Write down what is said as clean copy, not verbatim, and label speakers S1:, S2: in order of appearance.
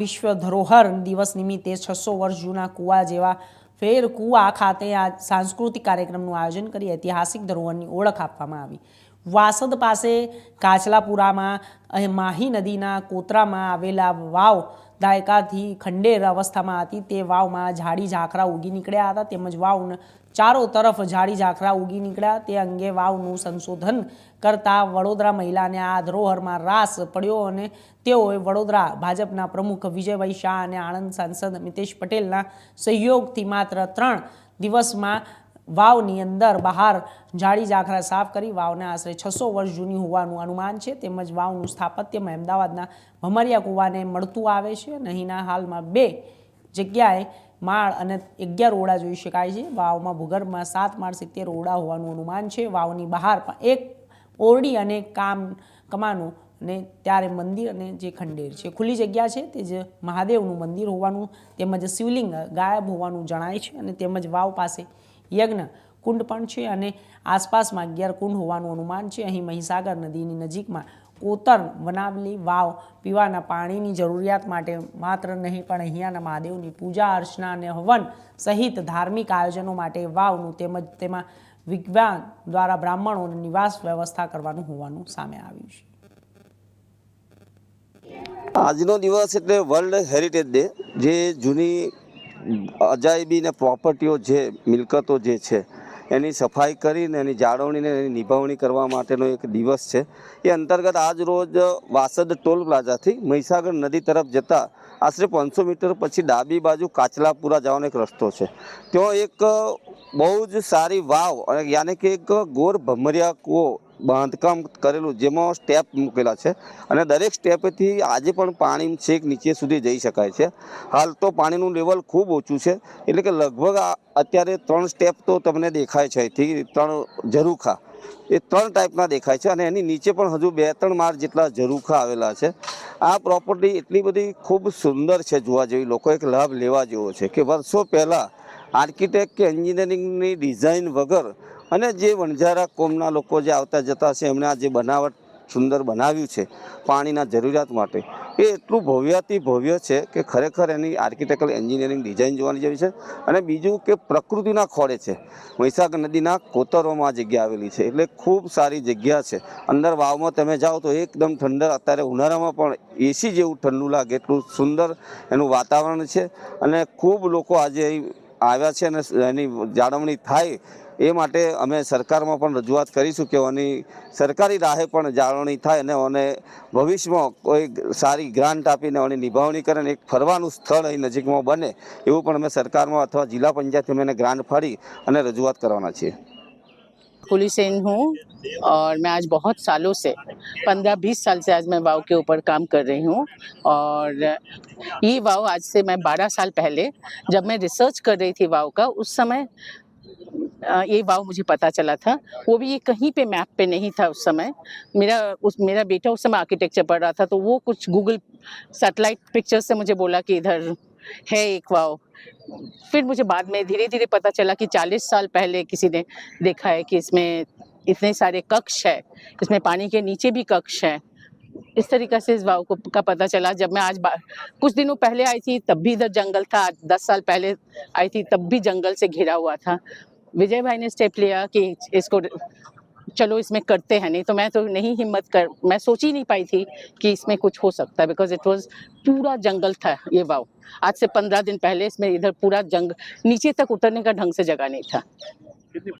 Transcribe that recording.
S1: વિશ્વ ધરોહર દિવસ નિમિત્તે 600 વર્ષ જૂના કૂવા જેવા ફેર કૂવા ખાતે આ સાંસ્કૃતિક કાર્યક્રમનું આયોજન કરી ઐતિહાસિક ધરોહરની ઓળખ આપવામાં આવી। વાસદ પાસે કાચલાપુરામાં માહી નદીના કોતરામાં આવેલા વાવ દાયકાથી ખંડેર અવસ્થામાં હતી। તે વાવમાં ઝાડી ઝાખરા ઉગી નીકળ્યા હતા તેમજ વાવના ચારો તરફ ઝાડી ઝાખરા ઉગી નીકળ્યા। તે અંગે વાવનું સંશોધન કરતા વડોદરા મહિલાને આ ધરોહરમાં રાસ પડ્યો અને તેઓએ વડોદરા ભાજપના પ્રમુખ વિજયભાઈ શાહ અને આણંદ સાંસદ મિતેશ પટેલના સહયોગથી માત્ર 3 દિવસમાં વાવની અંદર બહાર ઝાડી ઝાખરા સાફ કરી વાવને આશરે 600 વર્ષ જૂની હોવાનું અનુમાન છે। તેમજ વાવનું સ્થાપત્યમાં અમદાવાદના ભમરિયા કૂવાને મળતું આવે છે। અહીંના હાલમાં 2 જગ્યાએ માળ અને 11 ઓરડા જોઈ શકાય છે। વાવમાં ભૂગર્ભમાં 7 માળ 70 ઓરડા હોવાનું અનુમાન છે। વાવની બહાર એક ઓરડી અને કમાનો અને ત્યારે મંદિર અને જે ખંડેર છે ખુલ્લી જગ્યા છે તે જ મહાદેવનું મંદિર હોવાનું તેમજ શિવલિંગ ગાયબ હોવાનું જણાય છે। અને તેમજ વાવ પાસે યજ્ઞ કુંડ પણ છે અને આસપાસમાં 11 કુંડ હોવાનું અનુમાન છે। અહીં મહીસાગર નદીની નજીકમાં કોતર બનાવેલી વાવ પીવાના પાણીની જરૂરિયાત માટે માત્ર નહીં પણ અહીંયાના મહાદેવની પૂજા અર્ચના અને હવન સહિત ધાર્મિક આયોજનો માટે વાવનું તેમજ તેમાં વિદ્વાન દ્વારા બ્રાહ્મણોને નિવાસ વ્યવસ્થા કરવાનું હોવાનું સામે આવ્યું છે।
S2: આજનો દિવસ એટલે વર્લ્ડ હેરિટેજ ડે, જે જૂની અજાયબી ને પ્રોપર્ટીઓ જે મિલકતો જે છે એની સફાઈ કરીને એની જાળવણી ને એની નિભાવણી કરવા માટેનો એક દિવસ છે। એ અંતર્ગત આજ રોજ વાસદ ટોલ પ્લાઝાથી મહીસાગર નદી તરફ જતા આશરે 500 મીટર પછી ડાબી બાજુ કાચલાપુરા જવાનો એક રસ્તો છે। ત્યાં એક બહુ જ સારી વાવ યાની કે એક ગોર ભમરિયા કૂવો બાંધકામ કરેલું જેમાં સ્ટેપ મૂકેલા છે અને દરેક સ્ટેપથી આજે પણ પાણી છેક નીચે સુધી જઈ શકાય છે। હાલ તો પાણીનું લેવલ ખૂબ ઓછું છે એટલે કે લગભગ અત્યારે 3 સ્ટેપ તો તમને દેખાય છે, અહીંથી 3 ઝરૂખા એ 3 ટાઈપના દેખાય છે અને એની નીચે પણ હજુ 2-3 માળ જેટલા ઝરૂખા આવેલા છે। આ પ્રોપર્ટી એટલી બધી ખૂબ સુંદર છે, જોવા જેવી, લોકો એક લાભ લેવા જેવો છે કે વર્ષો પહેલાં આર્કિટેક્ટ કે એન્જિનિયરિંગની ડિઝાઇન વગર અને જે વણઝારા કોમના લોકો જે આવતા જતા છે એમણે આ જે બનાવટ સુંદર બનાવ્યું છે પાણીના જરૂરિયાત માટે, એ એટલું ભવ્યાતિ ભવ્ય છે કે ખરેખર એની આર્કિટેક્ચરલ એન્જિનિયરિંગ ડિઝાઇન જોવાની જેવી છે। અને બીજું કે પ્રકૃતિના ખોળે છે, મહીસાગર નદીના કોતરોમાં આ જગ્યા આવેલી છે એટલે ખૂબ સારી જગ્યા છે। અંદર વાવમાં તમે જાઓ તો એકદમ ઠંડર, અત્યારે ઉનાળામાં પણ એસી જેવું ઠંડુ લાગે એટલું સુંદર એનું વાતાવરણ છે અને ખૂબ લોકો આજે અહીં આવ્યા છે અને એની જાળવણી થાય એ માટે અમે સરકારમાં પણ રજૂઆત કરીશું કે આની સરકારી રાહે પણ જાળવણી થાય અને ભવિષ્યમાં કોઈ સારી ગ્રાન્ટ આપીને આની નિભાવણી કરે અને એક ફરવાનું સ્થળ અહીં નજીકમાં બને એવું પણ અમે સરકારમાં અથવા જિલ્લા પંચાયતમાં એને ગ્રાન્ટ ફાડી અને રજૂઆત કરવાના છીએ।
S3: पुलिस सेन हूँ और मैं आज बहुत सालों से 15-20 साल से आज मैं वाव के ऊपर काम कर रही हूँ। और ये वाव आज से मैं 12 साल पहले जब मैं रिसर्च कर रही थी वाव का, उस समय ये वाव मुझे पता चला था। वो भी ये कहीं पे मैप पे नहीं था उस समय। मेरा बेटा उस समय आर्किटेक्चर पढ़ रहा था, तो वो कुछ गूगल सैटेलाइट पिक्चर से मुझे बोला कि इधर है एक वाव। फिर मुझे बाद में धीरे धीरे पता चला कि 40 साल पहले किसी ने देखा है कि इसमें इतने सारे कक्ष है, इसमें पानी के नीचे भी कक्ष है। इस तरीके से इस वाव का पता चला। जब मैं आज कुछ दिनों पहले आई थी तब भी इधर जंगल था, 10 साल पहले आई थी तब भी जंगल से घिरा हुआ था। विजय भाई ने स्टेप लिया कि इसको चलो इसमें करते हैं, नहीं तो मैं सोच ही नहीं पाई थी कि इसमें कुछ हो सकता है, बिकॉज इट वॉज पूरा जंगल था ये वाव। आज से 15 दिन पहले इसमें इधर पूरा नीचे तक उतरने का ढंग से जगह नहीं था।